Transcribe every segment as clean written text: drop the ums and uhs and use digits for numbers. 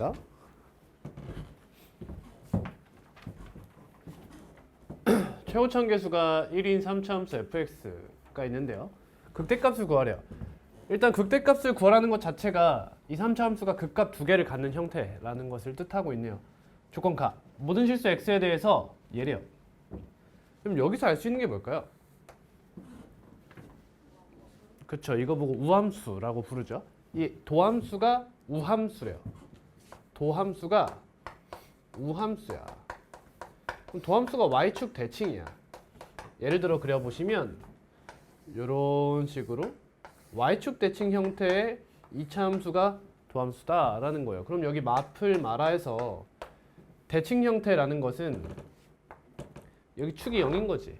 봅니다. 최고차 계수가 1인 3차함수 fx가 있는데요. 극대값을 구하래요. 일단 극대값을 구하라는 것 자체가 이 3차함수가 극값 두 개를 갖는 형태라는 것을 뜻하고 있네요. 조건 가. 모든 실수 x에 대해서 얘래요. 그럼 여기서 알 수 있는 게 뭘까요? 그쵸, 이거 보고 우함수라고 부르죠. 이 도함수가 우함수래요. 도함수가 우함수야. 그럼 도함수가 y축 대칭이야. 예를 들어 그려보시면 이런 식으로 y축 대칭 형태의 2차 함수가 도함수다라는 거예요. 그럼 여기 마플 마라에서 대칭 형태라는 것은 여기 축이 0인 거지.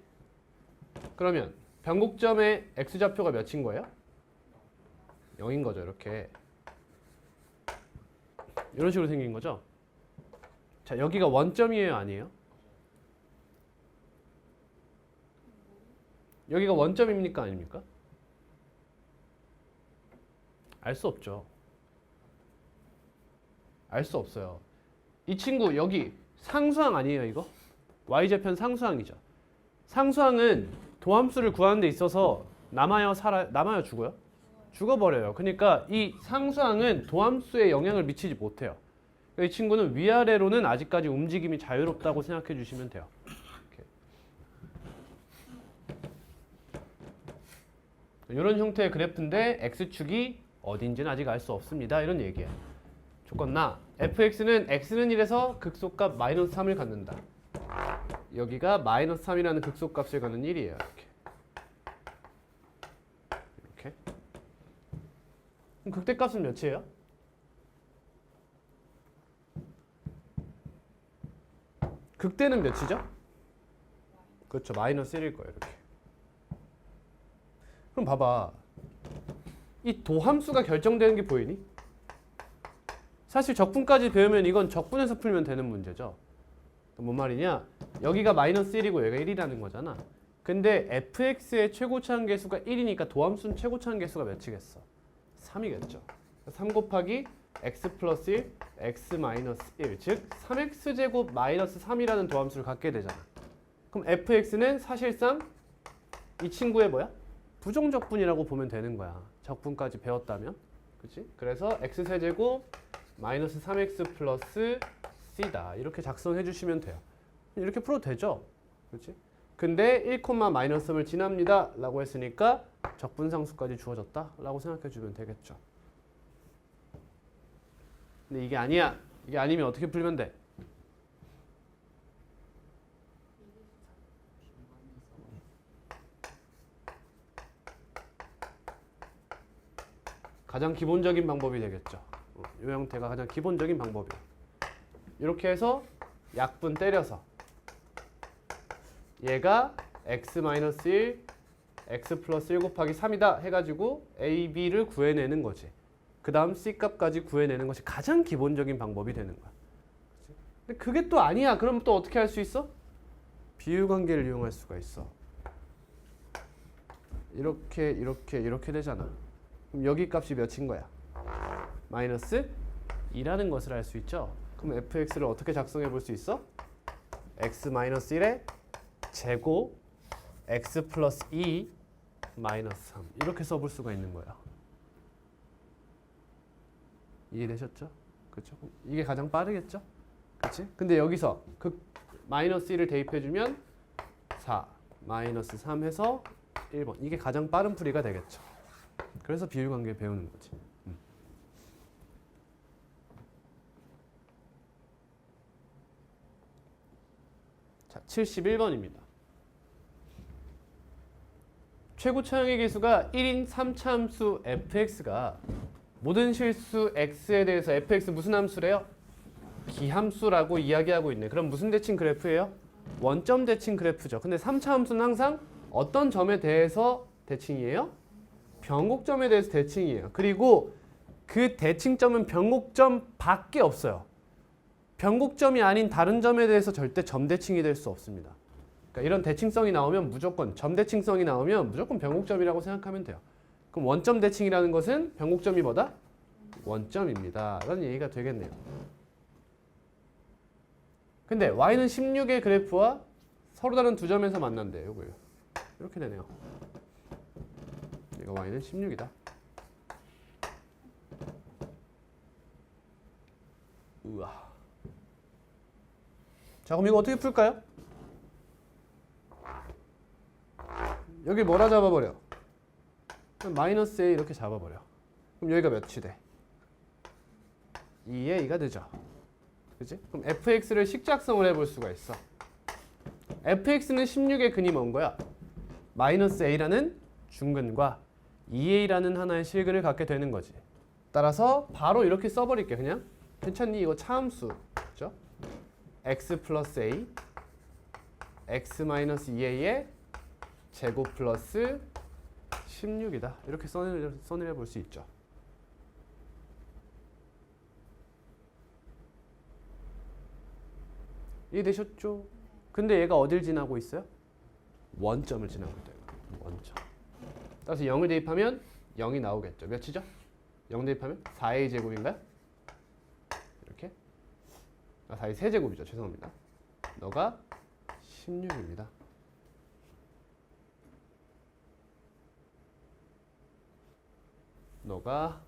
그러면 변곡점의 x좌표가 몇인 거예요? 0인 거죠. 이렇게 이런 식으로 생긴 거죠. 자, 여기가 원점이에요, 아니에요? 여기가 원점입니까, 아닙니까? 알 수 없죠. 알 수 없어요. 이 친구 여기 상수항 아니에요, 이거? y좌표는 상수항이죠. 상수항은 도함수를 구하는 데 있어서 남아요, 남아요, 죽어요? 죽어버려요. 그러니까 이 상수항은 도함수에 영향을 미치지 못해요. 이 친구는 위아래로는 아직까지 움직임이 자유롭다고 생각해 주시면 돼요. 이런 형태의 그래프인데 x축이 어딘지는 아직 알 수 없습니다. 이런 얘기예요. 조건 나 fx는 x는 1에서 극소값 마이너스 3을 갖는다. 여기가 마이너스 3이라는 극소값을 갖는 1이에요. 이렇게. 그럼 극대값은 몇이에요? 극대는 몇이죠? 그렇죠. 마이너스 1일 거예요. 이렇게. 그럼 봐봐. 이 도함수가 결정되는 게 보이니? 사실 적분까지 배우면 이건 적분에서 풀면 되는 문제죠. 뭔 말이냐? 여기가 마이너스 1이고 여기가 1이라는 거잖아. 근데 fx의 최고차항 계수가 1이니까 도함수는 최고차항 계수가 몇이겠어? 3이겠죠. 3 곱하기 x 플러스 1, x 마이너스 1. 즉 3x제곱 마이너스 3이라는 도함수를 갖게 되잖아. 그럼 fx는 사실상 이 친구의 뭐야? 부정적분이라고 보면 되는 거야. 적분까지 배웠다면. 그치? 그래서 x세제곱 마이너스 3x 플러스 c다. 이렇게 작성해 주시면 돼요. 이렇게 풀어도 되죠? 그치? 근데 1, 마이너스 3을 지납니다. 라고 했으니까 적분상수까지 주어졌다. 라고 생각해 주면 되겠죠. 근데 이게 아니야. 이게 아니면 어떻게 풀면 돼? 가장 기본적인 방법이 되겠죠. 이 형태가 가장 기본적인 방법이에요. 이렇게 해서 약분 때려서 얘가 x-1, x 플러스 1 곱하기 3이다 해가지고 a, b를 구해내는 거지. 그 다음 c 값까지 구해내는 것이 가장 기본적인 방법이 되는 거야. 근데 그게 또 아니야. 그럼 또 어떻게 할 수 있어? 비율관계를 이용할 수가 있어. 이렇게 되잖아. 그럼 여기 값이 몇인 거야? 마이너스 2라는 것을 알 수 있죠. 그럼 fx를 어떻게 작성해 볼 수 있어? x-1의 제곱 x 플러스 2 마이너스 3 이렇게 써볼 수가 있는 거예요. 이해되셨죠? 그렇죠? 이게 가장 빠르겠죠? 그렇지? 근데 여기서 그 마이너스 1을 대입해주면 4 마이너스 3 해서 1번 이게 가장 빠른 풀이가 되겠죠. 그래서 비율관계 배우는 거지. 자, 71번입니다. 최고차항의 계수가 1인 3차 함수 fx가 모든 실수 x에 대해서 fx 무슨 함수래요? 기함수라고 이야기하고 있네. 그럼 무슨 대칭 그래프예요? 원점 대칭 그래프죠. 근데 3차 함수는 항상 어떤 점에 대해서 대칭이에요? 변곡점에 대해서 대칭이에요. 그리고 그 대칭점은 변곡점 밖에 없어요. 변곡점이 아닌 다른 점에 대해서 절대 점대칭이 될 수 없습니다. 그러니까 이런 대칭성이 나오면 무조건 점대칭성이 나오면 무조건 변곡점이라고 생각하면 돼요. 그럼 원점 대칭이라는 것은 변곡점이 뭐다? 원점입니다. 라는 얘기가 되겠네요. 근데 y는 16의 그래프와 서로 다른 두 점에서 만난대요. 요거 이렇게 되네요. 얘가 y는 16이다. 우와. 자, 그럼 이거 어떻게 풀까요? 여기 뭐라 잡아버려? 마이너스 a 이렇게 잡아버려. 그럼 여기가 몇이 돼? 2에 2가 되죠. 그치? 그럼 fx를 식작성을 해볼 수가 있어. fx는 16의 근이 뭔 거야? 마이너스 a라는 중근과 2a라는 하나의 실근을 갖게 되는 거지. 따라서 바로 이렇게 써버릴게. 그냥 괜찮니? 이거 차함수 그죠? x 플러스 a x 마이너스 2a의 제곱 플러스 16이다. 이렇게 써내려 볼 수 있죠. 이해되셨죠? 근데 얘가 어딜 지나고 있어요? 원점을 지나고 있다. 원점. 따라서 0을 대입하면 0이 나오겠죠. 몇이죠? 0 대입하면 4a 제곱인가요? 이렇게. 4a 세제곱이죠. 죄송합니다. 너가 16입니다. 너가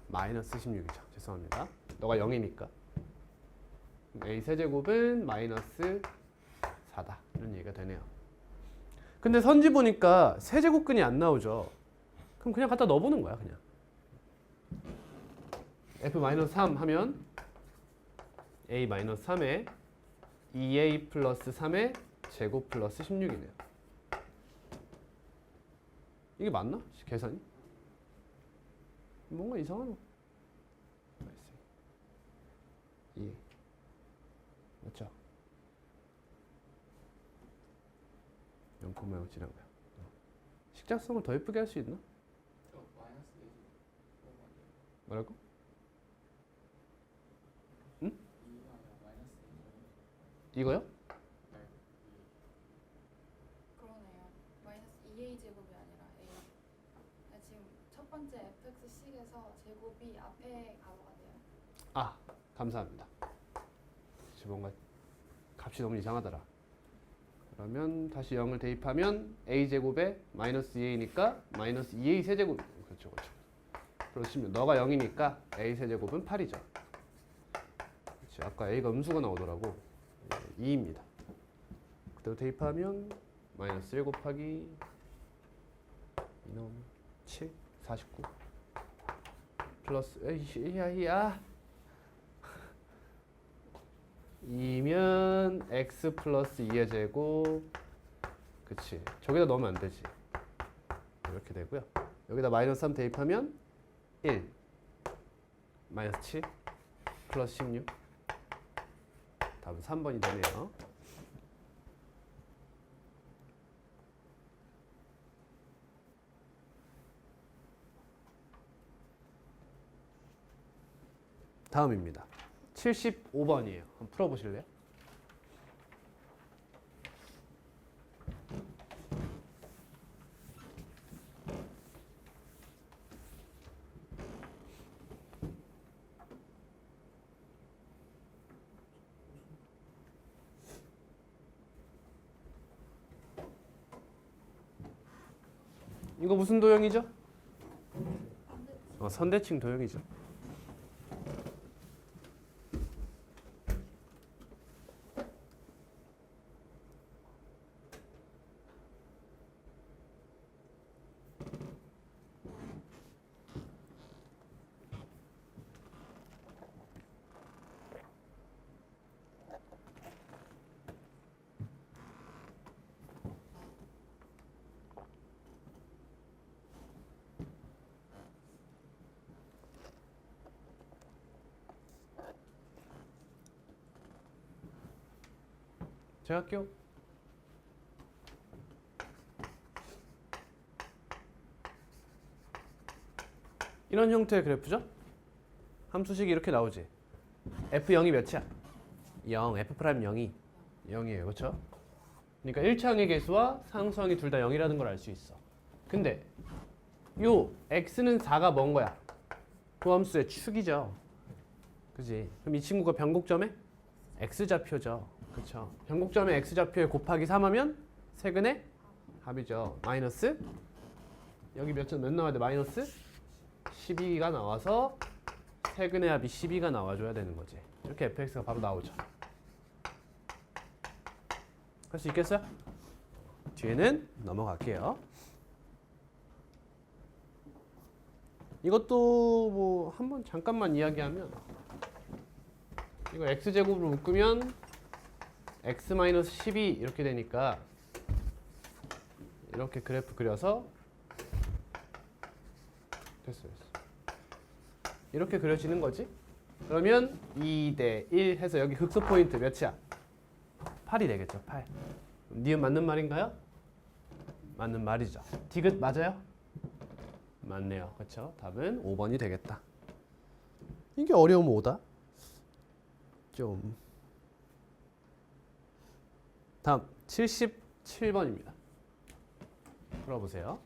마이너스 16이죠. 죄송합니다. 너가 0이니까. a 세제곱은 마이너스 4다. 이런 얘기가 되네요. 근데 선지 보니까 세제곱근이 안 나오죠. 그럼 그냥 갖다 넣어보는 거야. 그냥. f-3 하면 a-3에 2a 플러스 3의 제곱 플러스 16이네요. 이게 맞나? 계산이? 뭔가 이상하노? 2 맞죠? 0,0 지나고요. 식작성을 더 예쁘게 할 수 있나? 뭐라고? 응? 이거요? 그러네요. 마이너스 2a 제곱이 아니라 a. 지금 첫 번째 fx식에서 제곱이 앞에 가로가 돼요. 아, 감사합니다. 지금 뭔가 값이 너무 이상하더라. 그러면 다시 0을 대입하면 a제곱에 마이너스 2a니까 마이너스 2a 세제곱. 그렇죠, 그렇죠. 그렇습니다. 너가 0이니까 a 세제곱은 8이죠. 그렇지. 아까 a가 음수가 나오더라고. 2입니다. 그대로 대입하면 마이너스 1 곱하기 2 넣으면 7, 49 플러스 야 2면 x 플러스 2의 제곱. 그치. 저기다 넣으면 안 되지. 이렇게 되고요. 여기다 마이너스 3 대입하면 1 마이너스 7 플러스 16. 답은 3번이 되네요. 다음입니다. 75번이에요. 한번 풀어보실래요? 이거 무슨 도형이죠? 선대칭 도형이죠. 제가 할게요. 이런 형태의 그래프죠? 함수식이 이렇게 나오지. f0이 몇이야? 0, f'0이 0이에요. 그렇죠? 그러니까 1차항의 개수와 상수항이 둘 다 0이라는 걸 알 수 있어. 근데 요 x는 4가 뭔 거야? 도함수의 축이죠. 그지? 그럼 이 친구가 변곡점의 x좌표죠. 그쵸? 변곡점의 x좌표에 곱하기 3하면 세근의 합이죠. 마이너스 여기 몇 나와야 돼? 마이너스 12가 나와서 세근의 합이 12가 나와줘야 되는 거지. 이렇게 fx가 바로 나오죠. 할 수 있겠어요? 뒤에는 넘어갈게요. 이것도 뭐 한번 잠깐만 이야기하면 이거 x제곱으로 묶으면 x-12 이렇게 되니까 이렇게 그래프 그려서 됐어요. 이렇게 그려지는 거지. 그러면 2대 1 해서 여기 극소 포인트 몇이야? 8이 되겠죠. 8. 니은 맞는 말인가요? 맞는 말이죠. 디귿 맞아요? 맞네요. 그렇죠? 답은 5번이 되겠다. 이게 어려우면 5다. 좀 다음 77번입니다. 풀어보세요.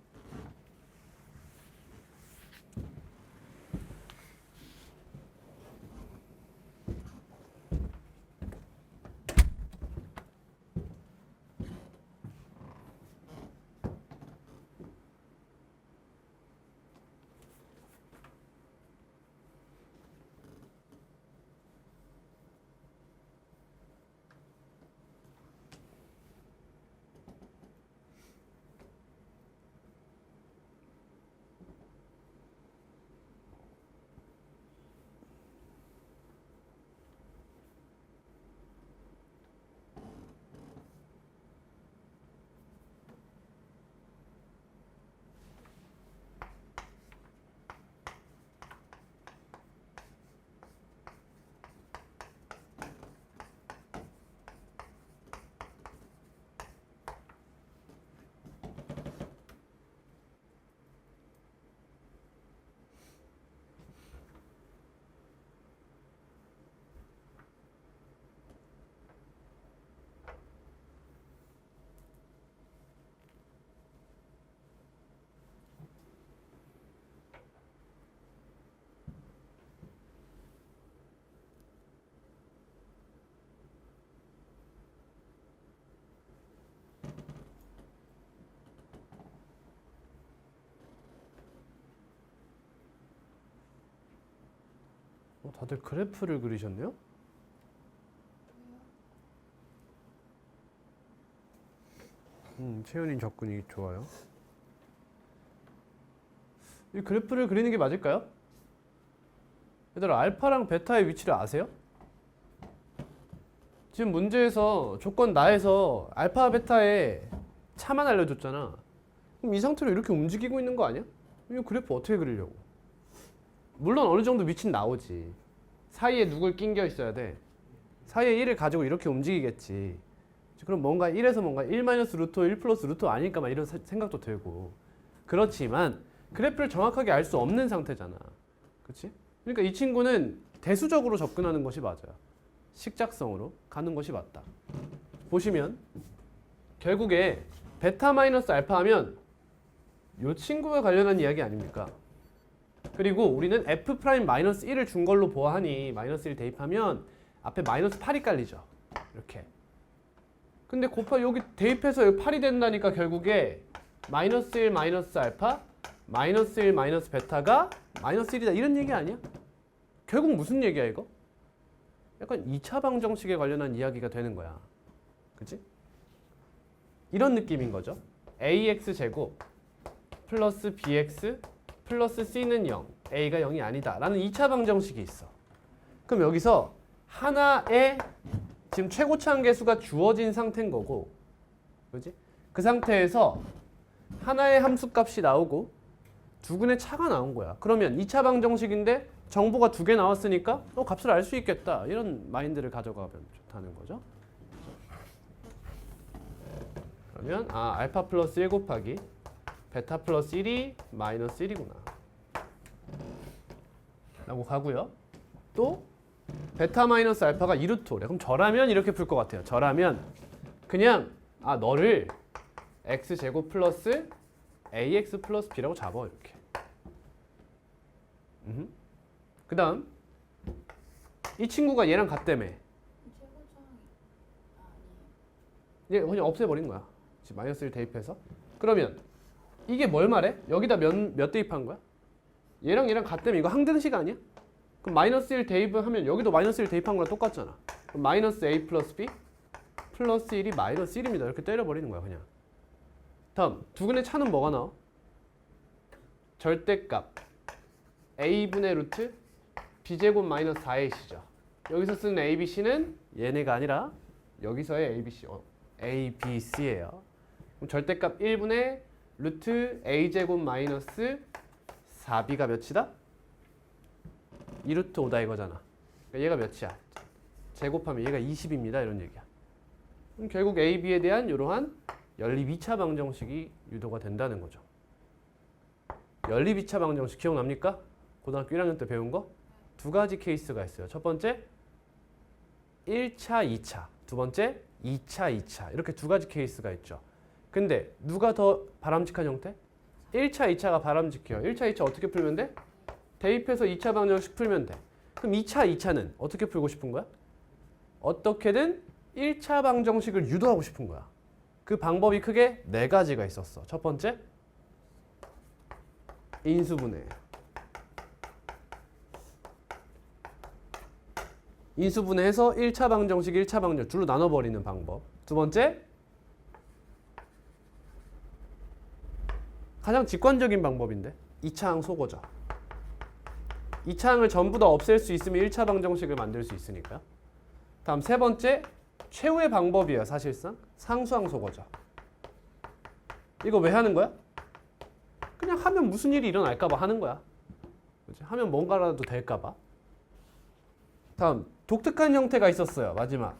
다들 그래프를 그리셨네요? 채연이 접근이 좋아요. 이 그래프를 그리는 게 맞을까요? 얘들아, 알파랑 베타의 위치를 아세요? 지금 문제에서 조건 나에서 알파, 베타의 차만 알려줬잖아. 그럼 이 상태로 이렇게 움직이고 있는 거 아니야? 이 그래프 어떻게 그리려고? 물론 어느 정도 위치는 나오지. 사이에 누굴 낑겨 있어야 돼. 사이에 1을 가지고 이렇게 움직이겠지. 그럼 뭔가 1에서 뭔가 1 마이너스 루트 1 플러스 루트 아닐까 막 이런 생각도 들고. 그렇지만 그래프를 정확하게 알 수 없는 상태잖아. 그렇지? 그러니까 이 친구는 대수적으로 접근하는 것이 맞아요. 식작성으로 가는 것이 맞다. 보시면 결국에 베타 마이너스 알파 하면 이 친구와 관련한 이야기 아닙니까? 그리고 우리는 f 프라임 마이너스 1을 준 걸로 보아하니 마이너스 1 대입하면 앞에 마이너스 8이 깔리죠. 이렇게. 근데 곱하 여기 대입해서 여기 8이 된다니까 결국에 마이너스 1 마이너스 알파 마이너스 1 마이너스 베타가 마이너스 1이다 이런 얘기 아니야? 결국 무슨 얘기야 이거? 약간 2차 방정식에 관련한 이야기가 되는 거야. 그치? 이런 느낌인 거죠. ax 제곱 플러스 bx 플러스 c는 0, a가 0이 아니다 라는 2차 방정식이 있어. 그럼 여기서 하나의 지금 최고차 한계수가 주어진 상태인 거고, 그지? 그 상태에서 하나의 함수값이 나오고 두근의 차가 나온 거야. 그러면 2차 방정식인데 정보가 2개 나왔으니까 값을 알 수 있겠다 이런 마인드를 가져가면 좋다는 거죠. 그러면 알파 플러스 1 곱하기 베타 플러스 1이 마이너스 1이구나 라고 가고요. 또 베타 마이너스 알파가 2루트 5래. 그럼 저라면 이렇게 풀 것 같아요. 저라면 그냥 너를 x제곱 플러스 ax 플러스 b라고 잡아 이렇게. 그 다음 이 친구가 얘랑 같다며. 최고점이 아니에요. 얘 그냥 없애버린 거야. 지금 마이너스 1 대입해서. 그러면 이게 뭘 말해? 여기다 몇 대입한 거야? 얘랑 같다며. 이거 항등식 아니야? 그럼 마이너스 1 대입을 하면 여기도 마이너스 1 대입한 거랑 똑같잖아. 그럼 마이너스 a 플러스 b 플러스 1이 마이너스 1입니다. 이렇게 때려버리는 거야 그냥. 다음 두근의 차는 뭐가 나와? 절대값 a분의 루트 b제곱 마이너스 4ac죠. 여기서 쓰는 abc는 얘네가 아니라 여기서의 abc abc예요. 그럼 절대값 1분의 루트 a제곱 마이너스 4b가 몇이다? 2루트 5다 이거잖아. 그러니까 얘가 몇이야? 제곱하면 얘가 20입니다. 이런 얘기야. 그럼 결국 a, b에 대한 이러한 연립 2차 방정식이 유도가 된다는 거죠. 연립 2차 방정식 기억납니까? 고등학교 1학년 때 배운 거? 두 가지 케이스가 있어요. 첫 번째 1차, 2차. 두 번째 2차, 2차. 이렇게 두 가지 케이스가 있죠. 근데 누가 더 바람직한 형태? 1차, 2차가 바람직해요. 1차, 2차 어떻게 풀면 돼? 대입해서 2차 방정식 풀면 돼. 그럼 2차, 2차는 어떻게 풀고 싶은 거야? 어떻게든 1차 방정식을 유도하고 싶은 거야. 그 방법이 크게 네 가지가 있었어. 첫 번째 인수분해. 인수분해해서 1차 방정식, 1차 방정식 둘로 나눠버리는 방법. 두 번째 가장 직관적인 방법인데 2차항 소거죠. 2차항을 전부 다 없앨 수 있으면 1차 방정식을 만들 수 있으니까요. 다음 세 번째 최후의 방법이에요. 사실상 상수항 소거죠. 이거 왜 하는 거야? 그냥 하면 무슨 일이 일어날까 봐 하는 거야. 그치? 하면 뭔가라도 될까 봐. 다음 독특한 형태가 있었어요. 마지막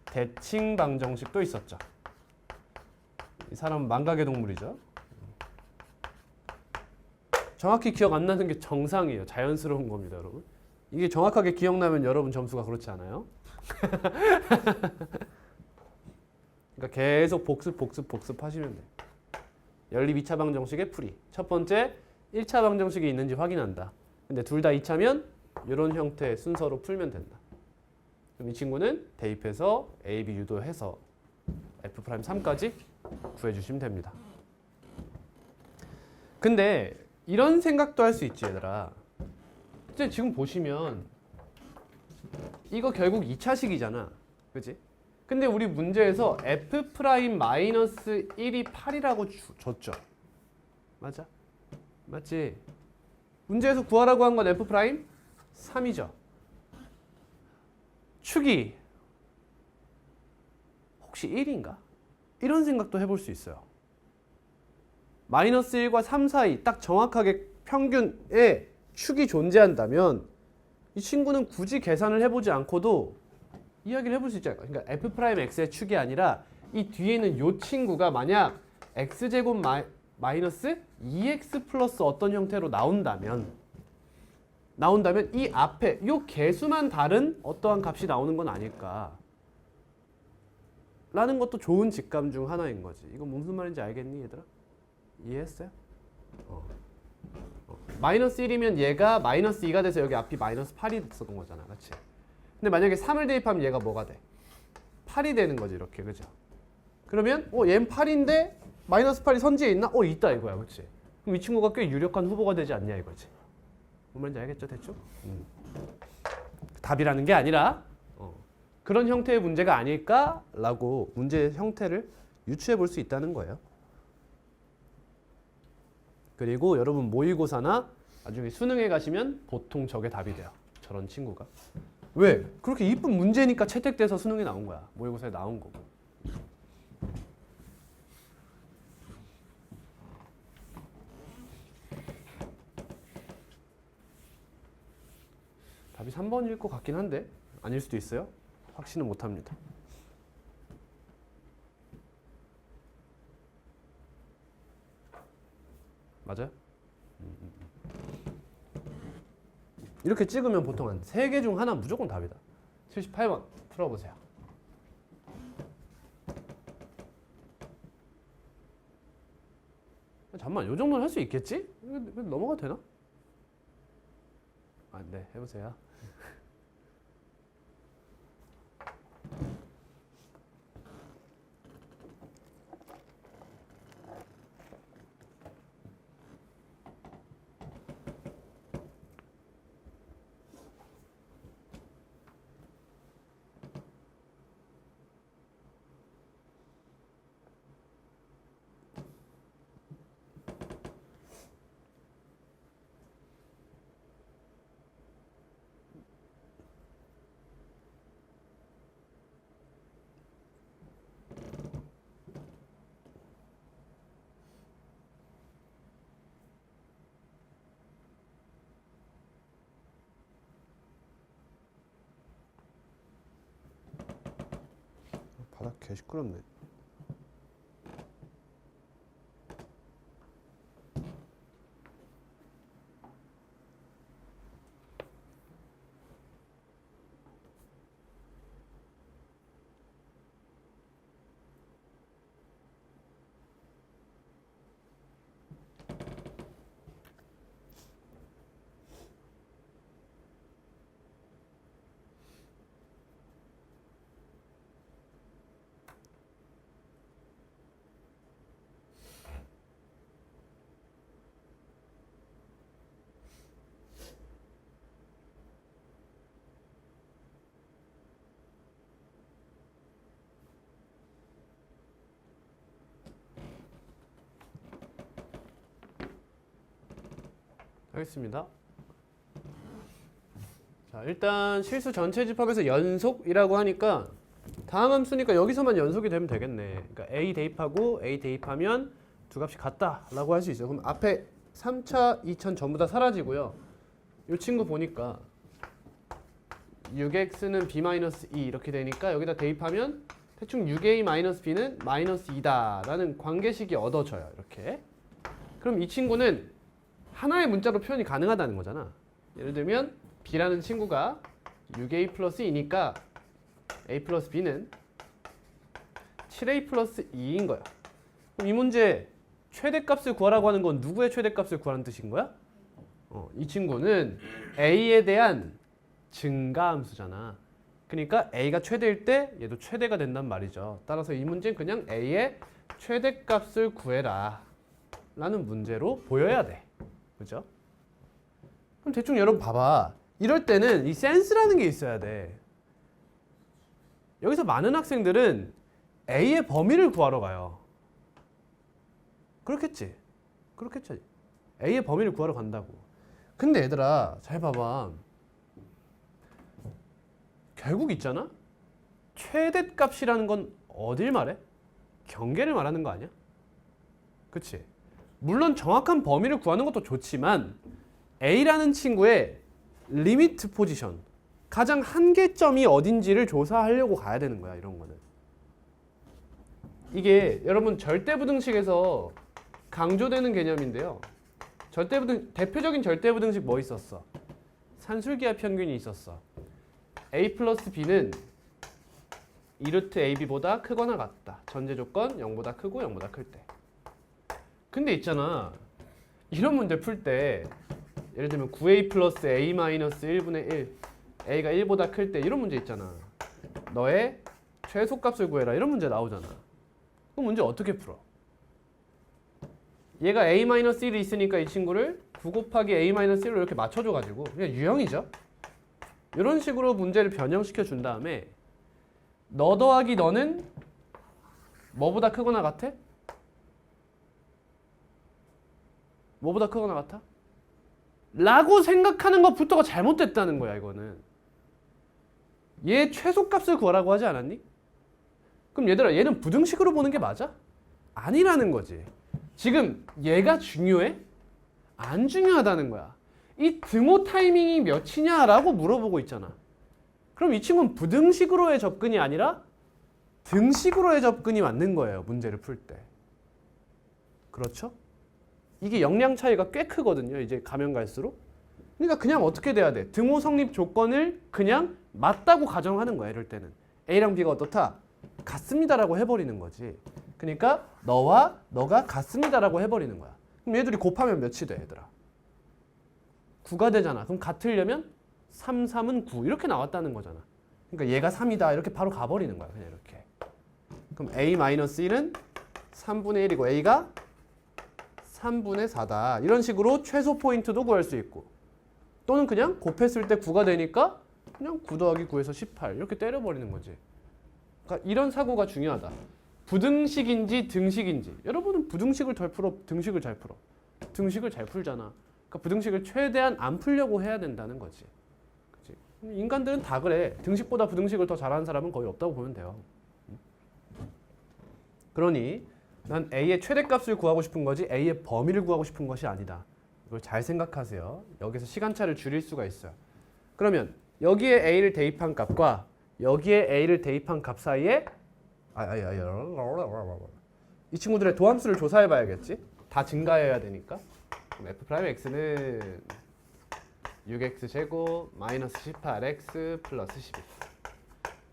대칭 방정식도 있었죠. 이 사람은 망각의 동물이죠. 정확히 기억 안 나는 게 정상이에요. 자연스러운 겁니다, 여러분. 이게 정확하게 기억나면 여러분 점수가 그렇지 않아요? 그러니까 계속 복습 하시면 돼요. 연립 2차 방정식의 풀이. 첫 번째 1차 방정식이 있는지 확인한다. 근데 둘 다 2차면 이런 형태의 순서로 풀면 된다. 그럼 이 친구는 대입해서 A, B 유도해서 F'3까지 구해주시면 됩니다. 근데 이런 생각도 할 수 있지 얘들아. 이제 지금 보시면 이거 결국 2차식이잖아. 그치? 근데 우리 문제에서 F'-1이 8이라고 줬죠. 맞아? 맞지? 문제에서 구하라고 한 건 F'3이죠. 축이 혹시 1인가? 이런 생각도 해볼 수 있어요. 마이너스 1과 3 사이 딱 정확하게 평균의 축이 존재한다면 이 친구는 굳이 계산을 해보지 않고도 이야기를 해볼 수 있지 않을까? 그러니까 F'X의 축이 아니라 이 뒤에 있는 이 친구가 만약 X제곱 마이너스 2X 플러스 어떤 형태로 나온다면 이 앞에 이 개수만 다른 어떠한 값이 나오는 건 아닐까 라는 것도 좋은 직감 중 하나인 거지. 이거 무슨 말인지 알겠니 얘들아? 이해했어요? 마이너스 1이면 얘가 마이너스 2가 돼서 여기 앞이 마이너스 8이 됐었던 거잖아. 그렇지? 근데 만약에 3을 대입하면 얘가 뭐가 돼? 8이 되는 거지 이렇게. 그죠? 그러면 얘는 8인데 마이너스 8이 선지에 있나? 있다 이거야. 그렇지? 그럼 이 친구가 꽤 유력한 후보가 되지 않냐 이거지. 뭔 말인지 알겠죠? 대충? 답이라는 게 아니라 그런 형태의 문제가 아닐까라고 문제의 형태를 유추해 볼 수 있다는 거예요. 그리고 여러분 모의고사나 나중에 수능에 가시면 보통 저게 답이 돼요. 저런 친구가. 왜? 그렇게 이쁜 문제니까 채택돼서 수능에 나온 거야. 모의고사에 나온 거고. 답이 3번일 것 같긴 한데 아닐 수도 있어요. 확신은 못합니다. 맞아요? 이렇게 찍으면 보통 한 3개 중 하나 무조건 답이다. 78번 풀어보세요. 잠깐만, 요 정도는 할 수 있겠지? 이거 넘어가도 되나? 아, 네, 해보세요. 바닥 개 시끄럽네. 하겠습니다. 자, 일단 실수 전체 집합에서 연속이라고 하니까 다음 함수니까 여기서만 연속이 되면 되겠네. 그러니까 A 대입하고 A 대입하면 두 값이 같다라고 할 수 있어요. 그럼 앞에 3차, 2천 전부 다 사라지고요. 이 친구 보니까 6x는 b-2 이렇게 되니까 여기다 대입하면 대충 6a-b는 -2다 라는 관계식이 얻어져요. 이렇게. 그럼 이 친구는 하나의 문자로 표현이 가능하다는 거잖아. 예를 들면 b라는 친구가 6a 플러스 2니까 a 플러스 b는 7a 플러스 2인 거야. 그럼 이 문제 최대값을 구하라고 하는 건 누구의 최대값을 구하는 뜻인 거야? 이 친구는 a에 대한 증가함수잖아. 그러니까 a가 최대일 때 얘도 최대가 된단 말이죠. 따라서 이 문제는 그냥 a의 최대값을 구해라 라는 문제로 보여야 돼. 그죠? 그럼 대충 여러분 봐봐. 이럴 때는 이 센스라는 게 있어야 돼. 여기서 많은 학생들은 A의 범위를 구하러 가요. 그렇겠지? 그렇겠지? A의 범위를 구하러 간다고. 근데 얘들아 잘 봐봐. 결국 있잖아? 최대값이라는 건 어딜 말해? 경계를 말하는 거 아니야? 그치? 물론 정확한 범위를 구하는 것도 좋지만 A라는 친구의 리미트 포지션, 가장 한계점이 어딘지를 조사하려고 가야 되는 거야. 이런 거는. 이게 여러분 절대부등식에서 강조되는 개념인데요. 대표적인 절대부등식 뭐 있었어? 산술기하 평균이 있었어. A 플러스 B는 2루트 AB보다 크거나 같다. 전제 조건 0보다 크고 0보다 클 때. 근데 있잖아. 이런 문제 풀 때 예를 들면 9a 플러스 a 마이너스 1분의 1 a가 1보다 클 때 이런 문제 있잖아. 너의 최소값을 구해라 이런 문제 나오잖아. 그럼 문제 어떻게 풀어? 얘가 a 마이너스 1이 있으니까 이 친구를 9 곱하기 a 마이너스 1로 이렇게 맞춰줘가지고 그냥 유형이죠. 이런 식으로 문제를 변형시켜 준 다음에 너 더하기 너는 뭐보다 크거나 같아? 뭐보다 크거나 같아? 라고 생각하는 것부터가 잘못됐다는 거야. 이거는 얘 최소값을 구하라고 하지 않았니? 그럼 얘들아 얘는 부등식으로 보는 게 맞아? 아니라는 거지. 지금 얘가 중요해? 안 중요하다는 거야. 이 등호 타이밍이 몇이냐라고 물어보고 있잖아. 그럼 이 친구는 부등식으로의 접근이 아니라 등식으로의 접근이 맞는 거예요. 문제를 풀 때. 그렇죠? 이게 역량 차이가 꽤 크거든요. 이제 가면 갈수록. 그러니까 그냥 어떻게 돼야 돼? 등호 성립 조건을 그냥 맞다고 가정하는 거야. 이럴 때는. A랑 B가 어떻다? 같습니다라고 해버리는 거지. 그러니까 너와 너가 같습니다라고 해버리는 거야. 그럼 얘들이 곱하면 몇이 돼, 얘들아? 9가 되잖아. 그럼 같으려면 3, 3은 9 이렇게 나왔다는 거잖아. 그러니까 얘가 3이다 이렇게 바로 가버리는 거야. 그냥 이렇게. 그럼 A-1은 3분의 1이고 A가 3분의 4다. 이런 식으로 최소 포인트도 구할 수 있고 또는 그냥 곱했을 때 9가 되니까 그냥 9 더하기 9에서 18 이렇게 때려버리는 거지. 그러니까 이런 사고가 중요하다. 부등식인지 등식인지. 여러분은 부등식을 덜 풀어, 등식을 잘 풀어. 등식을 잘 풀잖아. 그러니까 부등식을 최대한 안 풀려고 해야 된다는 거지. 그치? 인간들은 다 그래. 등식보다 부등식을 더 잘하는 사람은 거의 없다고 보면 돼요. 그러니 난 A의 최대값을 구하고 싶은 거지 A의 범위를 구하고 싶은 것이 아니다. 이걸 잘 생각하세요. 여기서 시간차를 줄일 수가 있어요. 그러면 여기에 A를 대입한 값과 여기에 A를 대입한 값 사이에 이 친구들의 도함수를 조사해 봐야겠지? 다 증가해야 되니까. 그럼 F'X는 6X제곱 마이너스 18X 플러스 12.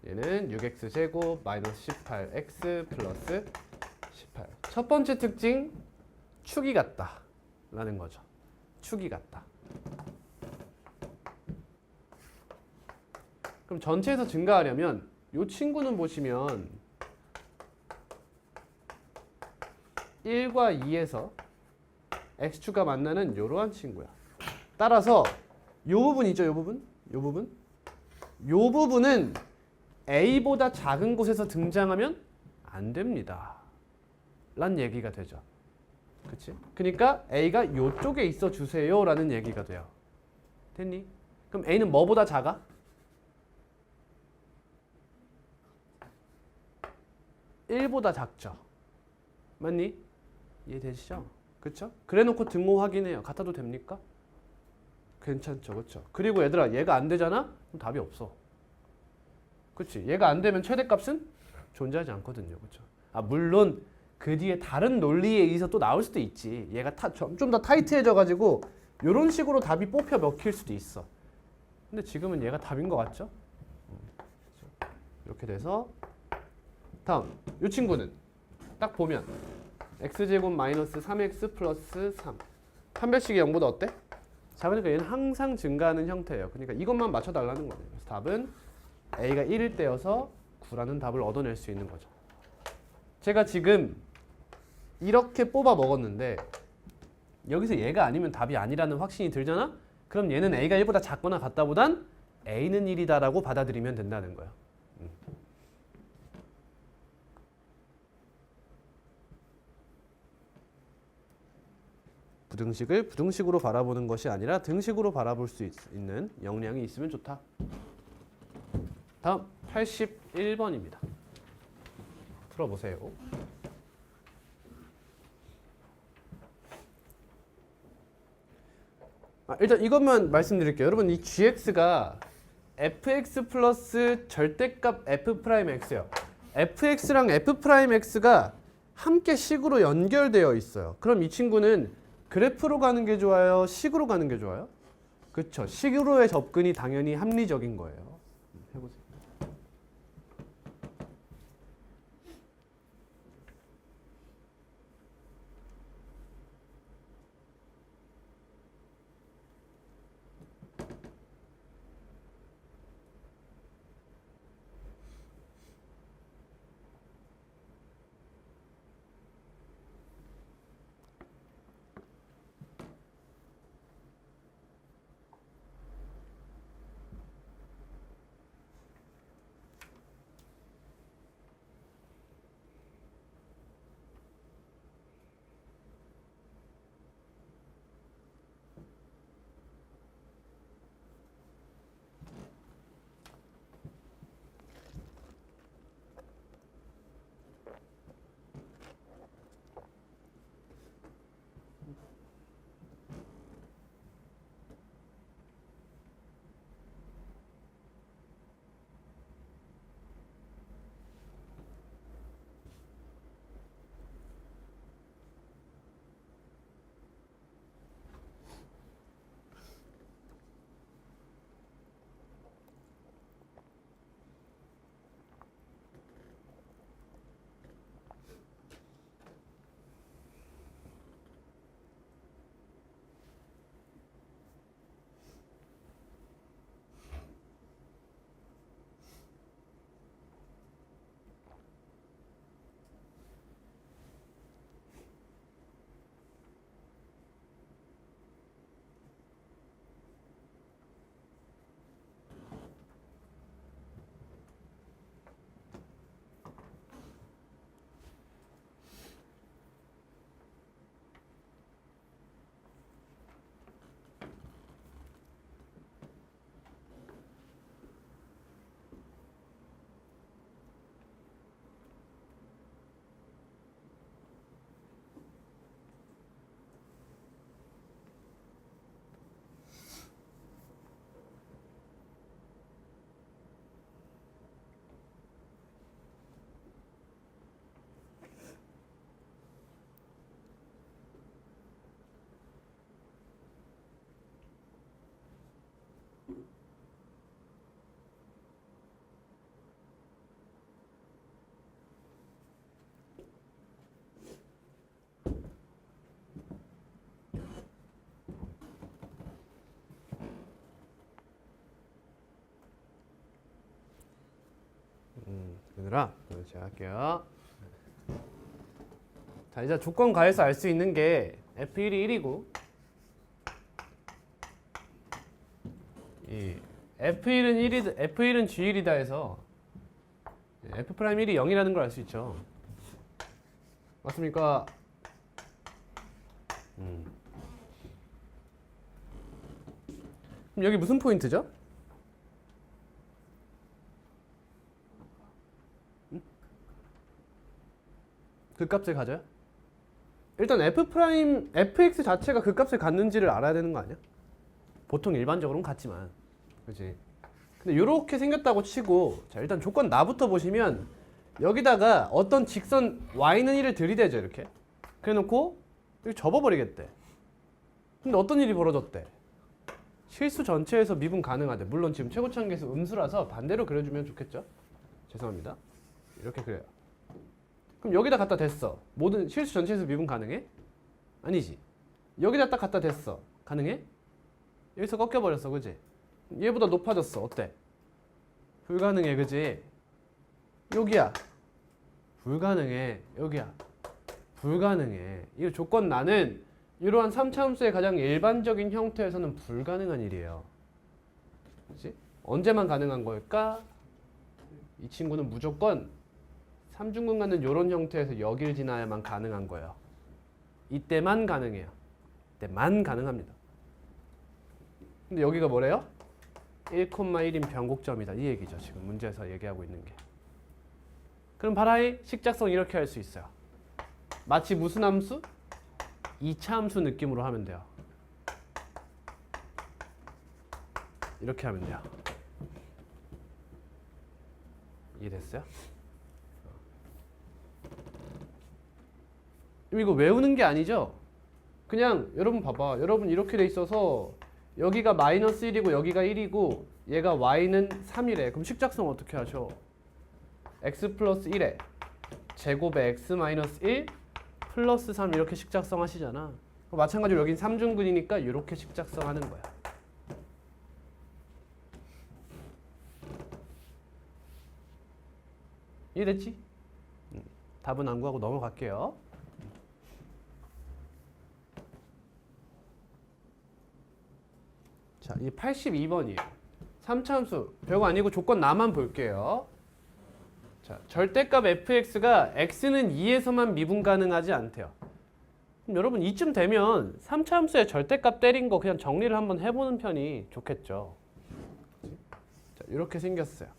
얘는 6X제곱 마이너스 18X 플러스 18. 첫 번째 특징, 축이 같다 라는 거죠. 축이 같다. 그럼 전체에서 증가하려면 이 친구는 보시면 1과 2에서 x축과 만나는 이러한 친구야. 따라서 이 부분 있죠? 이 부분? 이 부분? 이 부분은 a보다 작은 곳에서 등장하면 안 됩니다. 란 얘기가 되죠. 그치? 그러니까 a가 이쪽에 있어 주세요 라는 얘기가 돼요. 됐니? 그럼 a는 뭐보다 작아? (1보다) 작죠. 맞니? 이해되시죠? 그쵸? 그래 놓고 등호 확인해요. 같아도 됩니까? 괜찮죠. 그쵸? 그리고 얘들아 얘가 안 되잖아? 그럼 답이 없어. 그치? 얘가 안 되면 최대값은 존재하지 않거든요. 그쵸? 아 물론 그 뒤에 다른 논리에 의해서 또 나올 수도 있지. 얘가 좀 더 타이트해져 가지고 이런 식으로 답이 뽑혀 먹힐 수도 있어. 근데 지금은 얘가 답인 것 같죠? 이렇게 돼서 다음 이 친구는 딱 보면 x제곱 마이너스 3x 플러스 3 판별식이 0보다 어때? 작으니까 얘는 항상 증가하는 형태예요. 그러니까 이것만 맞춰달라는 거예요. 그래서 답은 a가 1일 때여서 9라는 답을 얻어낼 수 있는 거죠. 제가 지금 이렇게 뽑아 먹었는데 여기서 얘가 아니면 답이 아니라는 확신이 들잖아? 그럼 얘는 a가 1보다 작거나 같다보단 a는 1이다라고 받아들이면 된다는 거예요. 부등식을 부등식으로 바라보는 것이 아니라 등식으로 바라볼 수 있는 역량이 있으면 좋다. 다음 81번입니다. 풀어보세요. 일단 이것만 말씀드릴게요. 여러분 이 gx가 fx 플러스 절대값 f'x예요. fx랑 f'x가 함께 식으로 연결되어 있어요. 그럼 이 친구는 그래프로 가는 게 좋아요? 식으로 가는 게 좋아요? 그렇죠. 식으로의 접근이 당연히 합리적인 거예요. 해보세요. 얘들아, 제가 할게요. 자, 이제 조건 가에서 알 수 있는 게 F1이 1이고 이 F1은 G1이다 해서 F'1이 0이라는 걸 알 수 있죠. 맞습니까? 그럼 여기 무슨 포인트죠? 그 값을 가져요? 일단 fx 자체가 그 값을 갖는지를 알아야 되는 거 아니야? 보통 일반적으로는 같지만, 그렇지? 근데 이렇게 생겼다고 치고, 자 일단 조건 나부터 보시면 여기다가 어떤 직선 y는 1을 들이대죠 이렇게. 그래놓고 이렇게 접어버리겠대. 근데 어떤 일이 벌어졌대? 실수 전체에서 미분 가능하대. 물론 지금 최고차항계수 음수라서 반대로 그려주면 좋겠죠? 죄송합니다. 이렇게 그래요. 그럼 여기다 갖다 댔어. 모든 실수 전체에서 미분 가능해? 아니지. 여기다 딱 갖다 댔어. 가능해? 여기서 꺾여버렸어. 그지? 얘보다 높아졌어. 어때? 불가능해. 그지? 여기야. 불가능해. 여기야. 불가능해. 이 조건 나는 이러한 3차 함수의 가장 일반적인 형태에서는 불가능한 일이에요. 그치? 언제만 가능한 걸까? 이 친구는 무조건 3중근 갖는 이런 형태에서 여길 지나야만 가능한 거예요. 이때만 가능해요. 이때만 가능합니다. 근데 여기가 뭐래요? 1,1인 변곡점이다. 이 얘기죠. 지금 문제에서 얘기하고 있는 게. 그럼 바라이 식작성 이렇게 할 수 있어요. 마치 무슨 함수? 2차 함수 느낌으로 하면 돼요. 이렇게 하면 돼요. 이해됐어요? 이거 외우는 게 아니죠? 그냥 여러분 봐봐. 여러분 이렇게 돼 있어서 여기가 마이너스 1이고 여기가 1이고 얘가 y는 3이래. 그럼 식작성 어떻게 하셔? x 플러스 1에 제곱에 x 마이너스 1 플러스 3 이렇게 식작성 하시잖아. 마찬가지로 여긴 3중근이니까 이렇게 식작성 하는 거야. 이해됐지? 답은 안 구하고 넘어갈게요. 자, 이 82번이에요. 3차 함수 별거 아니고 조건 나만 볼게요. 자, 절대값 fx가 x는 2에서만 미분 가능하지 않대요. 그럼 여러분 이쯤 되면 3차 함수의 절대값 때린 거 그냥 정리를 한번 해보는 편이 좋겠죠. 자, 이렇게 생겼어요.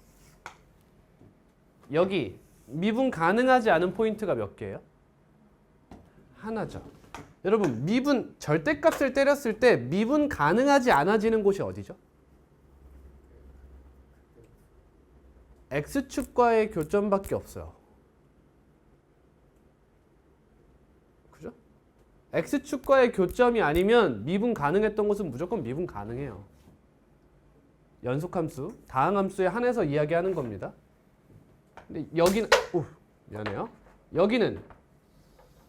여기 미분 가능하지 않은 포인트가 몇 개예요? 하나죠. 여러분 미분 절대값을 때렸을 때 미분 가능하지 않아지는 곳이 어디죠? x축과의 교점밖에 없어요. 그죠? x축과의 교점이 아니면 미분 가능했던 곳은 무조건 미분 가능해요. 연속함수, 다항함수에 한해서 이야기하는 겁니다. 근데 여기는 미안해요. 여기는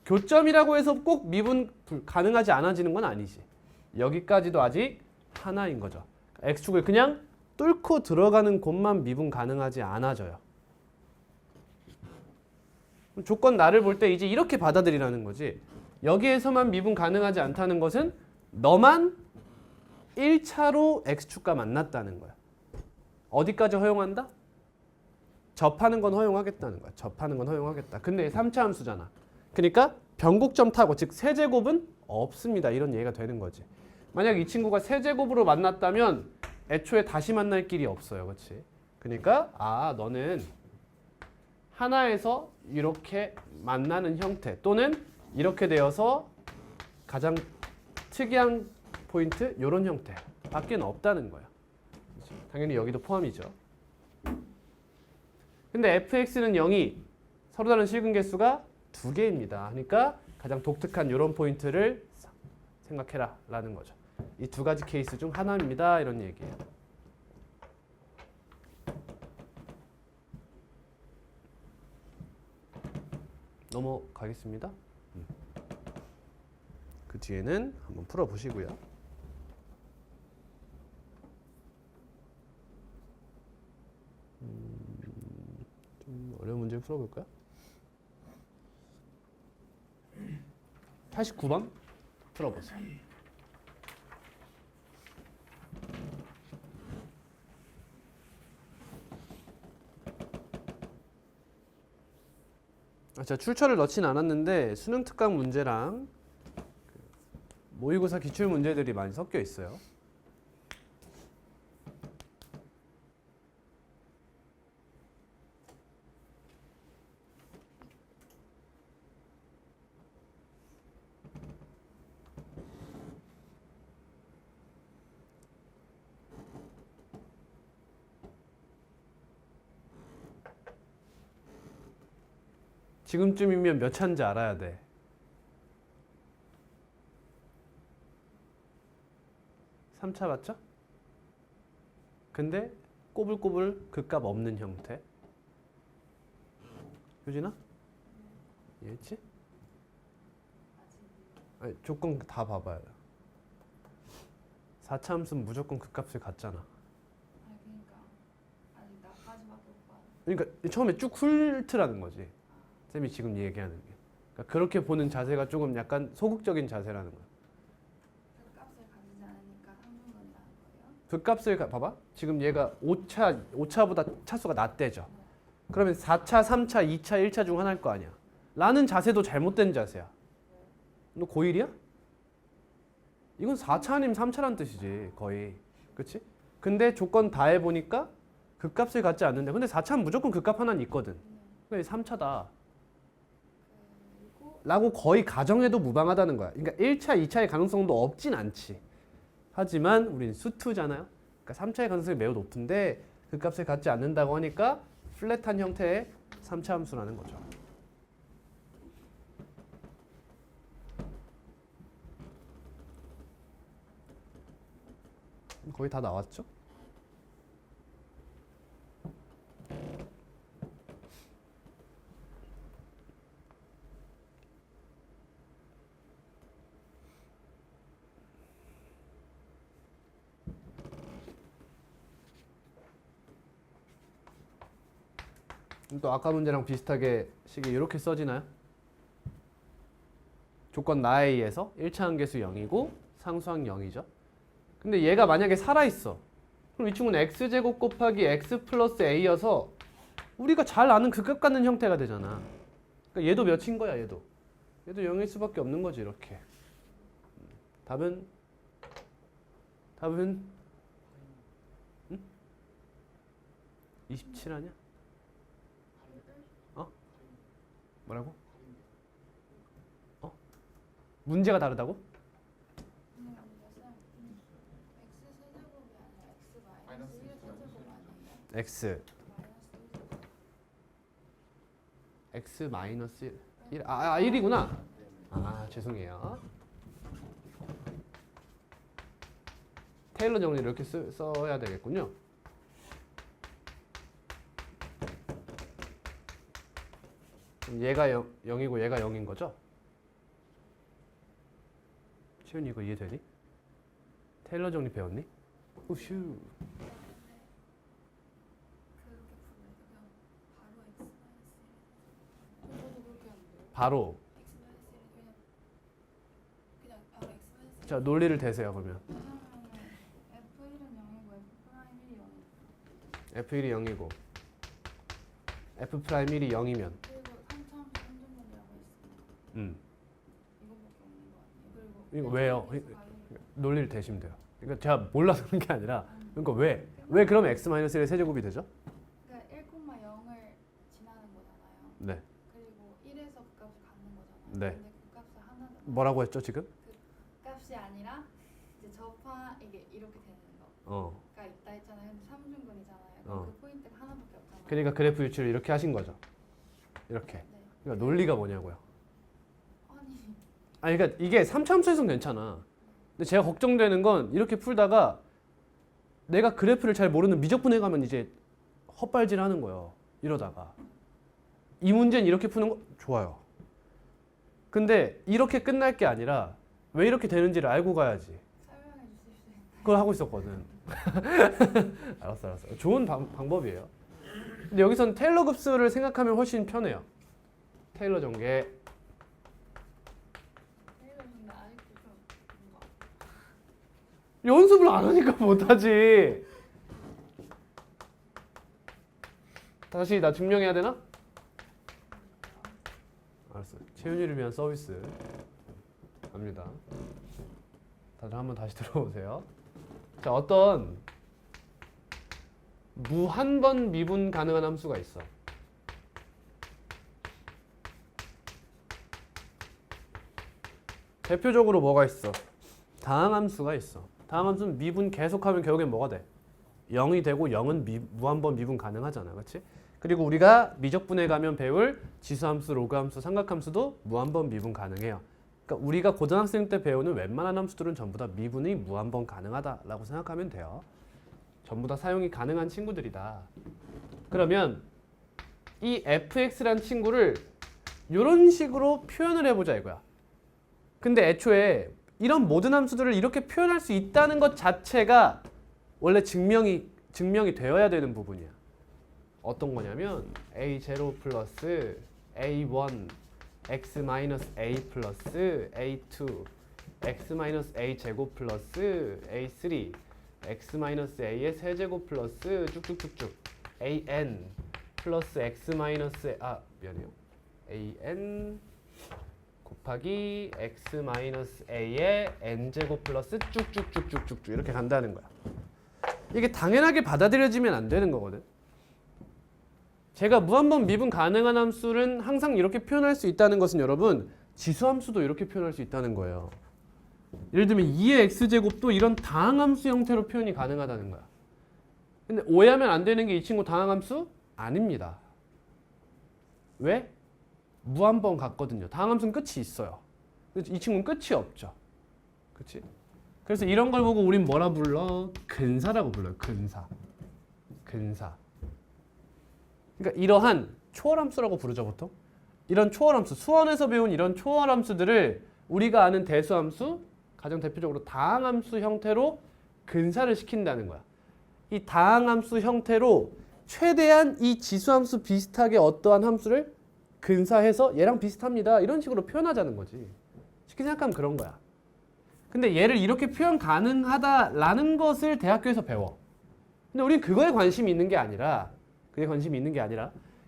교점이라고 해서 꼭 미분 가능하지 않아지는 건 아니지. 여기까지도 아직 하나인 거죠. x축을 그냥 뚫고 들어가는 곳만 미분 가능하지 않아져요. 조건 나를 볼 때 이제 이렇게 받아들이라는 거지. 여기에서만 미분 가능하지 않다는 것은 너만 1차로 x축과 만났다는 거야. 어디까지 허용한다? 접하는 건 허용하겠다는 거야. 접하는 건 허용하겠다. 근데 3차 함수잖아. 그러니까 변곡점 타고 즉 세제곱은 없습니다. 이런 얘기가 되는 거지. 만약 이 친구가 세제곱으로 만났다면 애초에 다시 만날 길이 없어요. 그렇지? 그러니까 너는 하나에서 이렇게 만나는 형태 또는 이렇게 되어서 가장 특이한 포인트 이런 형태 밖에는 없다는 거야. 그렇지? 당연히 여기도 포함이죠. 근데 fx는 0이 서로 다른 실근 개수가 2개입니다. 그러니까 가장 독특한 이런 포인트를 생각해라 라는 거죠. 이 두 가지 케이스 중 하나입니다. 이런 얘기예요. 넘어가겠습니다. 그 뒤에는 한번 풀어보시고요. 어려운 문제를 풀어볼까요? 89번 풀어보세요. 제가 출처를 넣진 않았는데 수능 특강 문제랑 모의고사 기출 문제들이 많이 섞여 있어요. 지금쯤이면 몇 차인지 알아야 돼. 3차 맞죠? 근데 꼬불꼬불 극값 없는 형태. 효진아? 이해했지? 아니, 조건 다 봐봐요. 4차 함수는 무조건 극값을 갖잖아. 아니 그러니까 아직 나까지밖에 못 봐. 그러니까 처음에 쭉 훑으라는 거지. 쌤이 지금 얘기하는 게. 그러니까 그렇게 보는 자세가 조금 약간 소극적인 자세라는 거야. 그 값을 가지지 않으니까 상중근이라는 거예요? 그 값을 봐봐. 지금 얘가 5차보다 차수가 낮대죠. 그러면 4차, 3차, 2차, 1차 중 하나일 거 아니야. 라는 자세도 잘못된 자세야. 너 고1이야? 이건 4차 아니면 3차란 뜻이지 거의. 그치? 근데 조건 다 해보니까 그 값을 갖지 않는데 근데 4차는 무조건 그 값 하나는 있거든. 그러니까 3차다. 라고 거의 가정해도 무방하다는 거야. 그러니까 1차, 2차의 가능성도 없진 않지. 하지만 우리는 수투잖아요. 그러니까 3차의 가능성이 매우 높은데 그 값을 갖지 않는다고 하니까 플랫한 형태의 3차 함수라는 거죠. 거의 다 나왔죠? 또 아까 문제랑 비슷하게 식이 이렇게 써지나요? 조건 나에의해서 1차 한계수 0이고 상수항 0이죠. 근데 얘가 만약에 살아있어. 그럼 이 친구는 x제곱 곱하기 x 플러스 a여서 우리가 잘 아는 극값 갖는 형태가 되잖아. 그러니까 얘도 몇인 거야 얘도. 얘도 0일 수밖에 없는 거지 이렇게. 답은? 응? 27 아니야? 뭐라고? 문제가 다르다고? 근데 쌤 x 세제곱이 아니라 x 마이너스 1 세제곱 아니에요? x x 마이너스 1 1이구나. 아 죄송해요. 테일러 정리를 이렇게 써야 되겠군요. 얘가 0이고 얘가 0인 거죠? 시윤이 이거 이해되니? 테일러 정리 배웠니? 우슈. 그렇게 부르면 바로 x 마이너스 1. 저도 그렇게 하는데요. 바로. x 마이너스 1 그냥 바로 x 마이너스 1. 자 논리를 대세요 그러면. f1은 0이고 f 프라임 1이 0. f1이 0이고 f'1이 0이면 그리고 3차 함수 3중근이라고 했으면 이거밖에 없는 거 아니에요? 그리고 이거 왜요? 논리를 대시면 돼요. 그러니까 제가 몰라서 그런 게 아니라 그러니까 왜 그럼 x-1의 세제곱이 되죠? 그러니까 1,0을 지나는 거잖아요. 네. 그리고 1에서 그 값을 갖는 거잖아요. 네. 근데 그 값을 하나는 뭐라고 했죠 지금? 그 값이 아니라 이제 접하 이게 이렇게 되는 어. 거가 있다 했잖아요. 근데 3중근이잖아요. 어. 그 포인트가 하나밖에 없잖아요. 그러니까 그래프 유출을 이렇게 하신 거죠. 이렇게. 네. 그러니까 논리가 뭐냐고요. 아니 그러니까 이게 3차 함수에서는 괜찮아. 근데 제가 걱정되는 건 이렇게 풀다가 내가 그래프를 잘 모르는 미적분해 가면 이제 헛발질 하는 거예요. 이러다가. 이 문제는 이렇게 푸는 거 좋아요. 근데 이렇게 끝날 게 아니라 왜 이렇게 되는지를 알고 가야지. 설명해 주실 수 있나요? 그걸 하고 있었거든. 알았어. 좋은 방법이에요. 근데 여기선 테일러 급수를 생각하면 훨씬 편해요. 테일러 전개. 테일러 근데 아직도 좀 뭔가 연습을 안 하니까 못하지. 다시 나 증명해야 되나? 알았어. 채윤이를 위한 서비스 갑니다. 다들 한번 다시 들어보세요. 자, 어떤 무한번 미분 가능한 함수가 있어. 대표적으로 뭐가 있어? 다항함수가 있어. 다항함수는 미분 계속하면 결국엔 뭐가 돼? 0이 되고 0은 무한번 미분 가능하잖아. 그렇지? 그리고 우리가 미적분에 가면 배울 지수함수, 로그함수, 삼각함수도 무한번 미분 가능해요. 그러니까 우리가 고등학생 때 배우는 웬만한 함수들은 전부 다 미분이 무한번 가능하다라고 생각하면 돼요. 전부 다 사용이 가능한 친구들이다. 그러면 이 fx란 친구를 이런 식으로 표현을 해보자 이거야. 근데 애초에 이런 모든 함수들을 이렇게 표현할 수 있다는 것 자체가 원래 증명이 되어야 되는 부분이야. 어떤 거냐면 a0 플러스 a1 x 마이너스 a 플러스 a2 x 마이너스 a 제곱 플러스 a3 x 마이너스 a의 세제곱 플러스 쭉쭉쭉쭉 an 플러스 x 마이너스 미안해요. an 곱하기 x 마이너스 a의 n제곱 플러스 쭉쭉쭉쭉쭉 이렇게 간다는 거야. 이게 당연하게 받아들여지면 안 되는 거거든. 제가 무한번 미분 가능한 함수는 항상 이렇게 표현할 수 있다는 것은 여러분 지수함수도 이렇게 표현할 수 있다는 거예요. 예를 들면 2의 x제곱도 이런 다항함수 형태로 표현이 가능하다는 거야. 근데 오해하면 안 되는 게 이 친구 다항함수 아닙니다. 왜? 무한번 같거든요. 다항함수는 끝이 있어요. 이 친구는 끝이 없죠. 그렇지? 그래서 이런 걸 보고 우린 뭐라 불러? 근사라고 불러요. 근사. 그러니까 이러한 초월함수라고 부르죠, 보통. 이런 초월함수, 수원에서 배운 이런 초월함수들을 우리가 아는 대수함수, 가장 대표적으로 다항함수 형태로 근사를 시킨다는 거야. 이 다항함수 형태로 최대한 이 지수함수 비슷하게 어떠한 함수를 근사해서 얘랑 비슷합니다. 이런 식으로 표현하자는 거지. 쉽게 생각하면 그런 거야. 근데 얘를 이렇게 표현 가능하다라는 것을 대학교에서 배워. 근데 우린 그거에 관심이 있는 게 아니라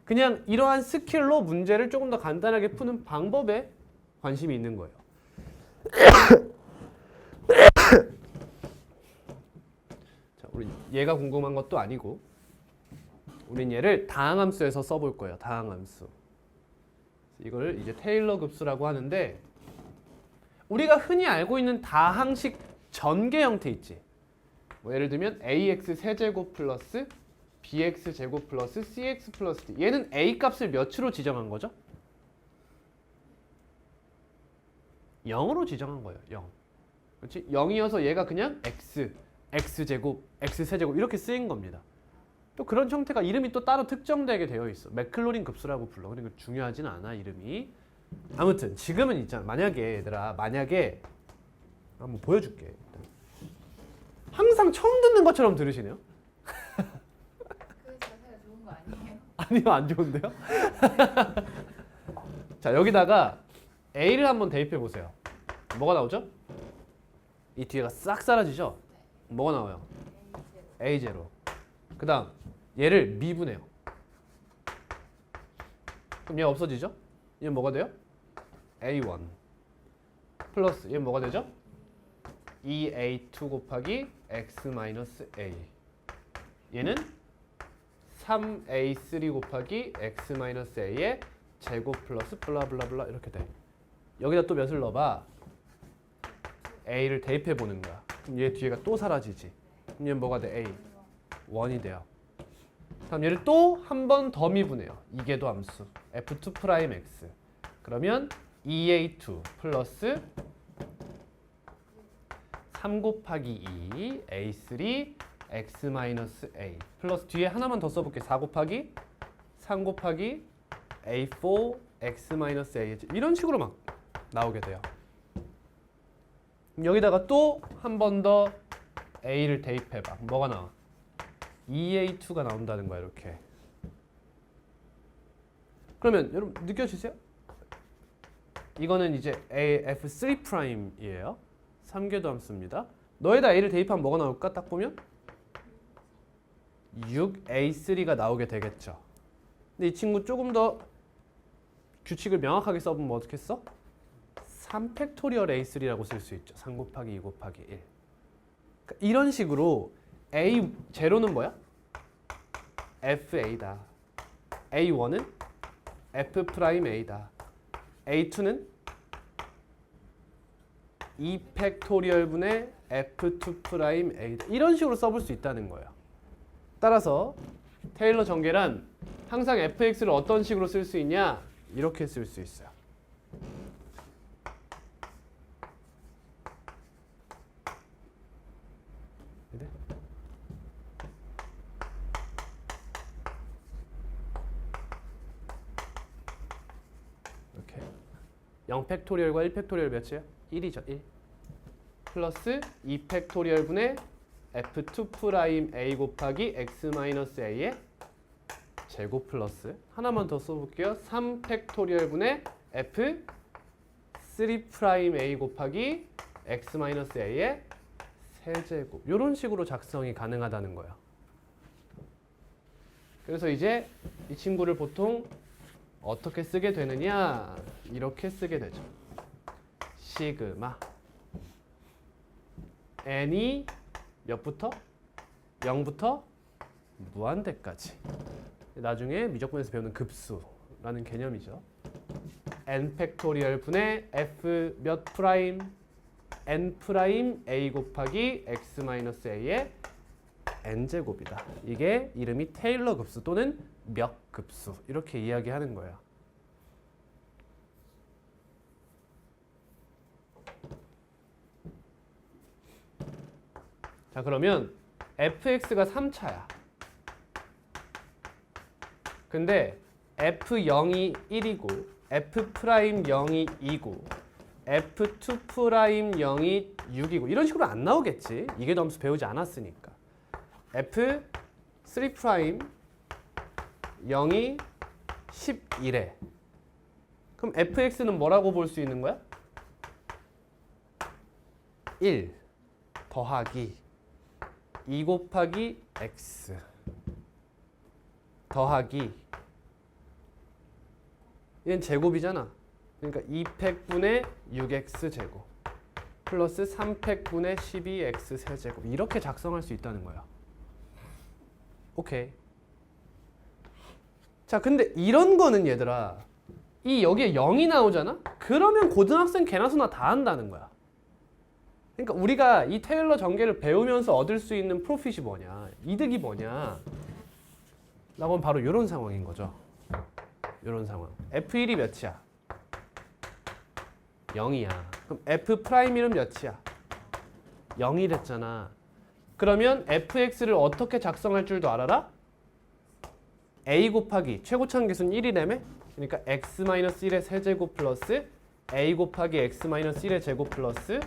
그냥 이러한 스킬로 문제를 조금 더 간단하게 푸는 방법에 관심이 있는 거예요. 자, 우리 얘가 궁금한 것도 아니고 우린 얘를 다항함수에서 써볼 거예요. 다항함수. 이걸 이제 테일러 급수라고 하는데 우리가 흔히 알고 있는 다항식 전개 형태 있지. 뭐 예를 들면 ax 세제곱 플러스 bx 제곱 플러스 cx 플러스 d. 얘는 a 값을 몇으로 지정한 거죠? 0으로 지정한 거예요. 0. 그렇지? 0이어서 얘가 그냥 x 제곱, x 세제곱 이렇게 쓰인 겁니다. 또 그런 형태가 이름이 또 따로 특정되게 되어 있어. 맥클로린 급수라고 불러. 그러니까 중요하진 않아 이름이. 아무튼 지금은 있잖아. 만약에 한번 보여줄게. 항상 처음 듣는 것처럼 들으시네요. 그 자세가 좋은 거 아니에요? 아니요, 안 좋은데요? 자, 여기다가 a를 한번 대입해 보세요. 뭐가 나오죠? 이 뒤에가 싹 사라지죠? 뭐가 나와요? a0. 그 다음 얘를 미분해요. 그럼 얘 없어지죠? 얘는 뭐가 돼요? a1 플러스 얘는 뭐가 되죠? 2a2 곱하기 x-a. 얘는 3a3 곱하기 x-a의 제곱 플러스 블라블라블라 이렇게 돼. 여기다 또 몇을 넣어봐. a를 대입해 보는 거야. 그럼 얘 뒤에가 또 사라지지. 그럼 얘는 뭐가 돼? a 1이 돼요. 다음 얘를 또 한 번 더 미분해요. 이계도 함수 f2'x. 그러면 2a2 플러스 3 곱하기 2 a3 x-a 플러스 뒤에 하나만 더 써볼게. 4 곱하기 3 곱하기 a4 x-a 이런 식으로 막 나오게 돼요. 여기다가 또 한 번 더 a를 대입해봐. 뭐가 나와? 2a2가 나온다는 거야. 이렇게 그러면 여러분 느껴지세요? 이거는 이제 AF3'이에요. 3궤도 함수입니다. 너에다 A를 대입하면 뭐가 나올까? 딱 보면 6A3가 나오게 되겠죠. 근데 이 친구 조금 더 규칙을 명확하게 써보면 어떻게 써? 3팩토리얼 A3라고 쓸 수 있죠. 3 곱하기 2 곱하기 1. 그러니까 이런 식으로 A0는 뭐야? FA다. A1은 F'A다. A2는 2팩토리얼분의 F2'A다. 이런 식으로 써볼 수 있다는 거예요. 따라서 테일러 전개란 항상 fx를 어떤 식으로 쓸 수 있냐? 이렇게 쓸 수 있어요. 네? 이렇게 0팩토리얼과 1팩토리얼 몇이에요? 1이죠. 1 플러스 2팩토리얼분의 F2'A 곱하기 x-a의 제곱 플러스 하나만 더 써볼게요. 3팩토리얼분의 F3'A 곱하기 x-a의 세제곱. 이런 식으로 작성이 가능하다는 거예요. 그래서 이제 이 친구를 보통 어떻게 쓰게 되느냐? 이렇게 쓰게 되죠. 시그마 n이 몇부터? 0부터 무한대까지. 나중에 미적분에서 배우는 급수라는 개념이죠. n 팩토리얼 분의 f 몇 프라임 n 프라임 a 곱하기 x 마이너스 a의 n 제곱이다. 이게 이름이 테일러 급수 또는 몇 급수 이렇게 이야기하는 거예요. 자, 그러면 fx가 3차야. 근데 f0이 1이고 f'0이 2고 f2'0이 6이고 이런 식으로 안 나오겠지. 이게 점수 배우지 않았으니까. f3'0이 11에 그럼 fx는 뭐라고 볼 수 있는 거야? 1 더하기 2 곱하기 x 더하기 얘는 제곱이잖아. 그러니까 2팩분의 6x 제곱 플러스 3팩분의 12x 세제곱 이렇게 작성할 수 있다는 거야. 오케이. 자, 근데 이런 거는 얘들아 이 여기에 0이 나오잖아? 그러면 고등학생 개나 소나 다 한다는 거야. 그러니까 우리가 이 테일러 전개를 배우면서 얻을 수 있는 프로핏이 뭐냐, 이득이 뭐냐 라고 하면 바로 이런 상황인 거죠. 이런 상황. F1이 몇이야? 0이야. 그럼 F'1은 몇이야? 0이랬잖아. 그러면 fx를 어떻게 작성할 줄도 알아라? a 곱하기 최고차항 계수는 1이라며? 그러니까 x-1의 세제곱 플러스 a 곱하기 x-1의 제곱 플러스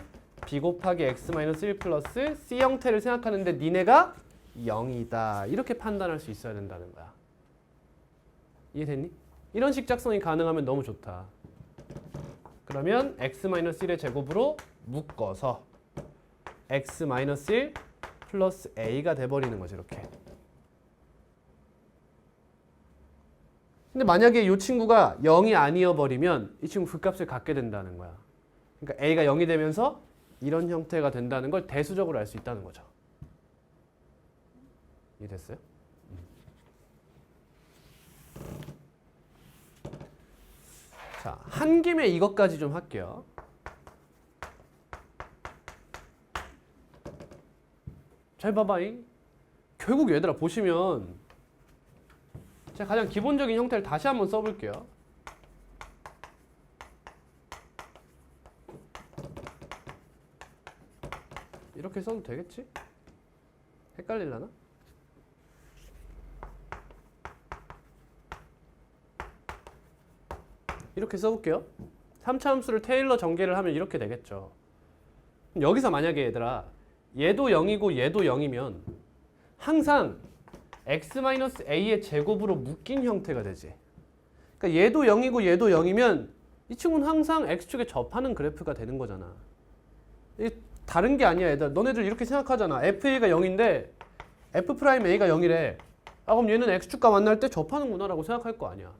b 곱하기 x-1 플러스 c 형태를 생각하는데 니네가 0이다. 이렇게 판단할 수 있어야 된다는 거야. 이해됐니? 이런 식 작성이 가능하면 너무 좋다. 그러면 x-1의 제곱으로 묶어서 x-1 플러스 a가 돼버리는 거지. 이렇게. 근데 만약에 이 친구가 0이 아니어버리면 이 친구 그 값을 갖게 된다는 거야. 그러니까 a가 0이 되면서 이런 형태가 된다는 걸 대수적으로 알 수 있다는 거죠. 이해됐어요? 자, 한 김에 이것까지 좀 할게요. 잘 봐봐잉. 결국 얘들아 보시면 제가 가장 기본적인 형태를 다시 한번 써볼게요. 이렇게 써도 되겠지? 헷갈릴라나? 이렇게 써볼게요. 3차 함수를 테일러 전개를 하면 이렇게 되겠죠. 여기서 만약에 얘들아 얘도 0이고 얘도 0이면 항상 x-a의 제곱으로 묶인 형태가 되지. 그러니까 얘도 0이고 얘도 0이면 이 친구는 항상 x축에 접하는 그래프가 되는 거잖아. 이게 다른 게 아니야, 얘들. 너네들 이렇게 생각하잖아. fa가 0인데 f'a가 0이래. 아, 그럼 얘는 x축과 만날 때 접하는구나라고 생각할 거 아니야.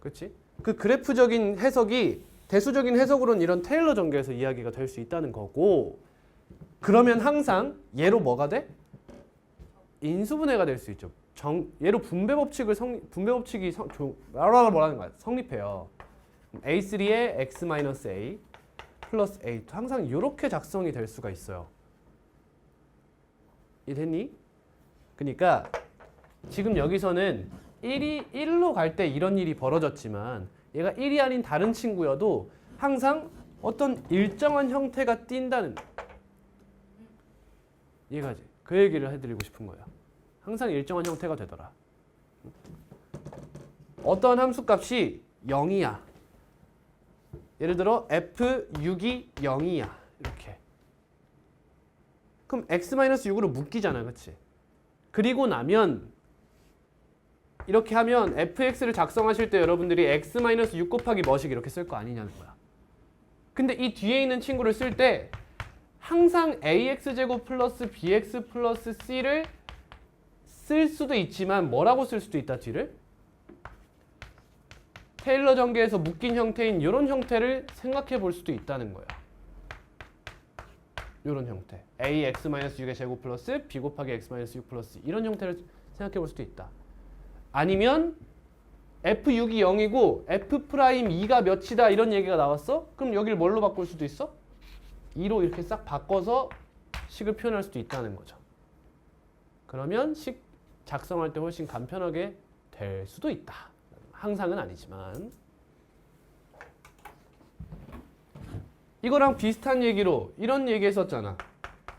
그렇지? 그 그래프적인 해석이 대수적인 해석으로는 이런 테일러 전개에서 이야기가 될 수 있다는 거고, 그러면 항상 얘로 뭐가 돼? 인수분해가 될 수 있죠. 얘로 분배 법칙이 뭐라는 거야? 성립해요. A3에 x-a 플러스 A2 항상 이렇게 작성이 될 수가 있어요. 이해됐니? 그러니까 지금 여기서는 1로 갈 때 이런 일이 벌어졌지만 얘가 1이 아닌 다른 친구여도 항상 어떤 일정한 형태가 띈다는 이해가지? 그 얘기를 해드리고 싶은 거예요. 항상 일정한 형태가 되더라. 어떤 함수값이 0이야. 예를 들어 f6이 0이야. 이렇게. 그럼 x-6으로 묶이잖아. 그치? 그리고 나면 이렇게 하면 fx를 작성하실 때 여러분들이 x-6 곱하기 뭐식 이렇게 쓸 거 아니냐는 거야. 근데 이 뒤에 있는 친구를 쓸 때 항상 ax제곱 플러스 bx 플러스 c를 쓸 수도 있지만 뭐라고 쓸 수도 있다, 뒤를? 테일러 전개에서 묶인 형태인 이런 형태를 생각해 볼 수도 있다는 거야. 이런 형태. ax-6의 제곱 플러스 b 곱하기 x-6 플러스 이런 형태를 생각해 볼 수도 있다. 아니면 f6이 0이고 f'2가 몇이다 이런 얘기가 나왔어? 그럼 여기를 뭘로 바꿀 수도 있어? 2로 이렇게 싹 바꿔서 식을 표현할 수도 있다는 거죠. 그러면 식 작성할 때 훨씬 간편하게 될 수도 있다. 항상은 아니지만. 이거랑 비슷한 얘기로 이런 얘기 했었잖아.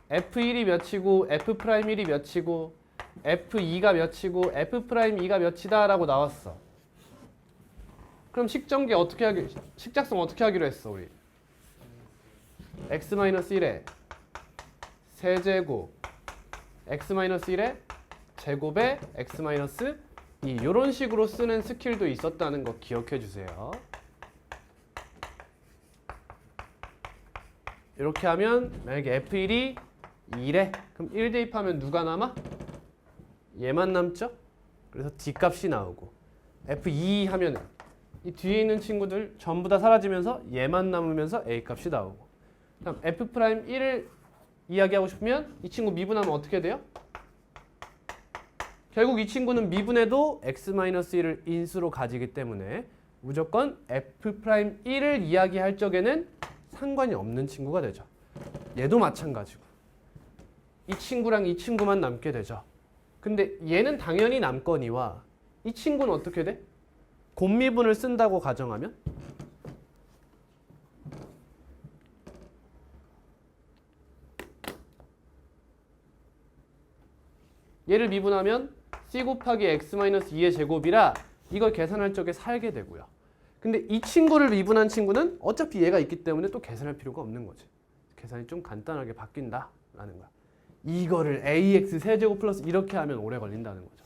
f1이 몇이고 f'1이 몇이고 f2가 몇이고 f'2가 몇이다 라고 나왔어. 그럼 식작성 어떻게 하기로 했어 우리? x-1에 세제곱 x-1에 제곱에 x-2 이런 식으로 쓰는 스킬도 있었다는 거 기억해 주세요. 이렇게 하면 만약에 f1이 2래 그럼 1 대입하면 누가 남아? 얘만 남죠? 그래서 d값이 나오고 f2 하면 이 뒤에 있는 친구들 전부 다 사라지면서 얘만 남으면서 a값이 나오고 그럼 f'1을 이야기하고 싶으면 이 친구 미분하면 어떻게 돼요? 결국 이 친구는 미분해도 x-1을 인수로 가지기 때문에 무조건 f'1을 이야기할 적에는 상관이 없는 친구가 되죠. 얘도 마찬가지고 이 친구랑 이 친구만 남게 되죠. 근데 얘는 당연히 남거니와 이 친구는 어떻게 돼? 곱미분을 쓴다고 가정하면 얘를 미분하면 c 곱하기 x-2의 제곱이라 이걸 계산할 적에 살게 되고요. 근데 이 친구를 미분한 친구는 어차피 얘가 있기 때문에 또 계산할 필요가 없는 거지. 계산이 좀 간단하게 바뀐다라는 거야. 이거를 ax 세제곱 플러스 이렇게 하면 오래 걸린다는 거죠.